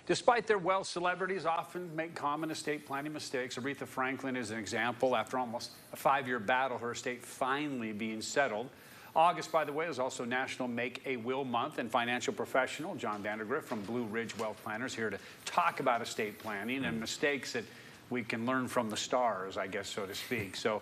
Despite their wealth, celebrities often make common estate planning mistakes. Aretha Franklin is an example. After almost a 5-year battle, her estate finally being settled. August, by the way, is also National Make a Will Month, and financial professional John Vandergriff from Blue Ridge Wealth Planners here to talk about estate planning and mistakes that we can learn from the stars, I guess, so to speak. So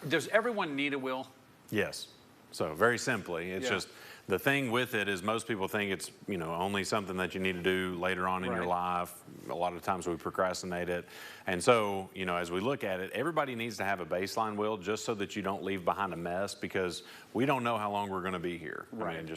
does everyone need a will? Yes. So very simply, it's just the thing with it is most people think it's, only something that you need to do later on in your life. A lot of times we procrastinate it. And so, as we look at it, everybody needs to have a baseline will just so that you don't leave behind a mess, because we don't know how long we're going to be here. Right. I mean,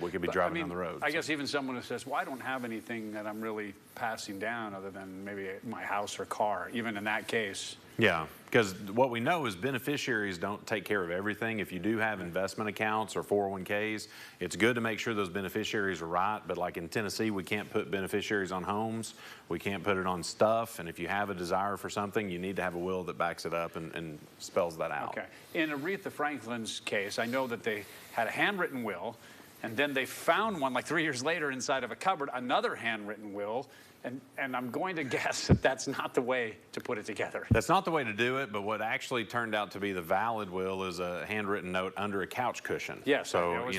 we could be driving down the road. I guess even someone who says, well, I don't have anything that I'm really passing down other than maybe my house or car, even in that case. Yeah, because what we know is beneficiaries don't take care of everything. If you do have investment accounts or 401ks, it's good to make sure those beneficiaries are right. But like in Tennessee, we can't put beneficiaries on homes. We can't put it on stuff. And if you have a desire for something, you need to have a will that backs it up and spells that out. Okay. In Aretha Franklin's case, I know that they had a handwritten will, and then they found one like 3 years later inside of a cupboard, another handwritten will. And I'm going to guess that that's not the way to put it together. That's not the way to do it, but what actually turned out to be the valid will is a handwritten note under a couch cushion. Yes, so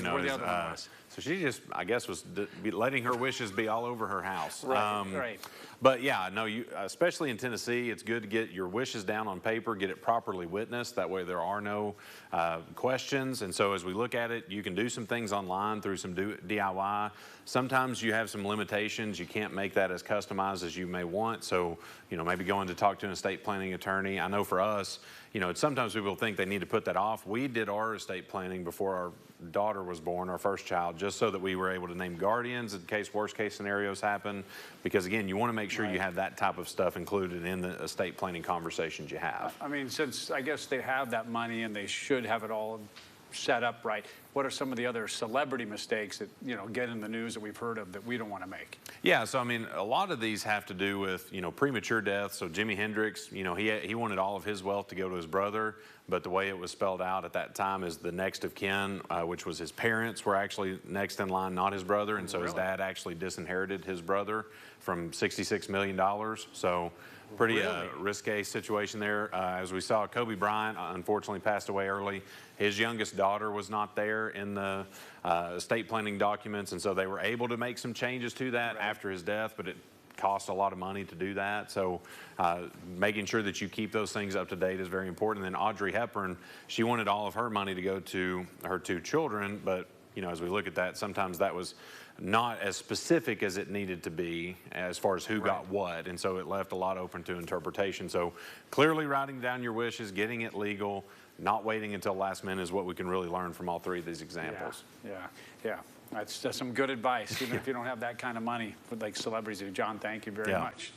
so she just, I guess, was letting her wishes be all over her house. Right. But yeah, no, especially in Tennessee, it's good to get your wishes down on paper, get it properly witnessed. That way there are no questions. And so as we look at it, you can do some things online through some DIY. Sometimes you have some limitations. You can't make that as customized as you may want. So, maybe going to talk to an estate planning attorney. I know for us, sometimes people think they need to put that off. We did our estate planning before our daughter was born, our first child, just so that we were able to name guardians in case worst case scenarios happen. Because again, you want to make sure you have that type of stuff included in the estate planning conversations you have. I mean, since I guess they have that money and they should have it all set up right, what are some of the other celebrity mistakes that get in the news that we've heard of that we don't want to make? Yeah, so I mean, a lot of these have to do with premature death. So Jimi Hendrix, he wanted all of his wealth to go to his brother, but the way it was spelled out at that time is the next of kin, which was his parents were actually next in line, not his brother, and so his dad actually disinherited his brother from $66 million. So pretty risque situation there. As we saw, Kobe Bryant unfortunately passed away early. His youngest daughter was not there in the estate planning documents, and so they were able to make some changes to that after his death, but it cost a lot of money to do that. So making sure that you keep those things up to date is very important. And then Audrey Hepburn, she wanted all of her money to go to her 2 children, but as we look at that, sometimes that was not as specific as it needed to be as far as who got what, and so it left a lot open to interpretation. So clearly writing down your wishes, getting it legal, not waiting until last minute is what we can really learn from all 3 of these examples. Yeah. That's some good advice, even if you don't have that kind of money like celebrities do. John, thank you very much.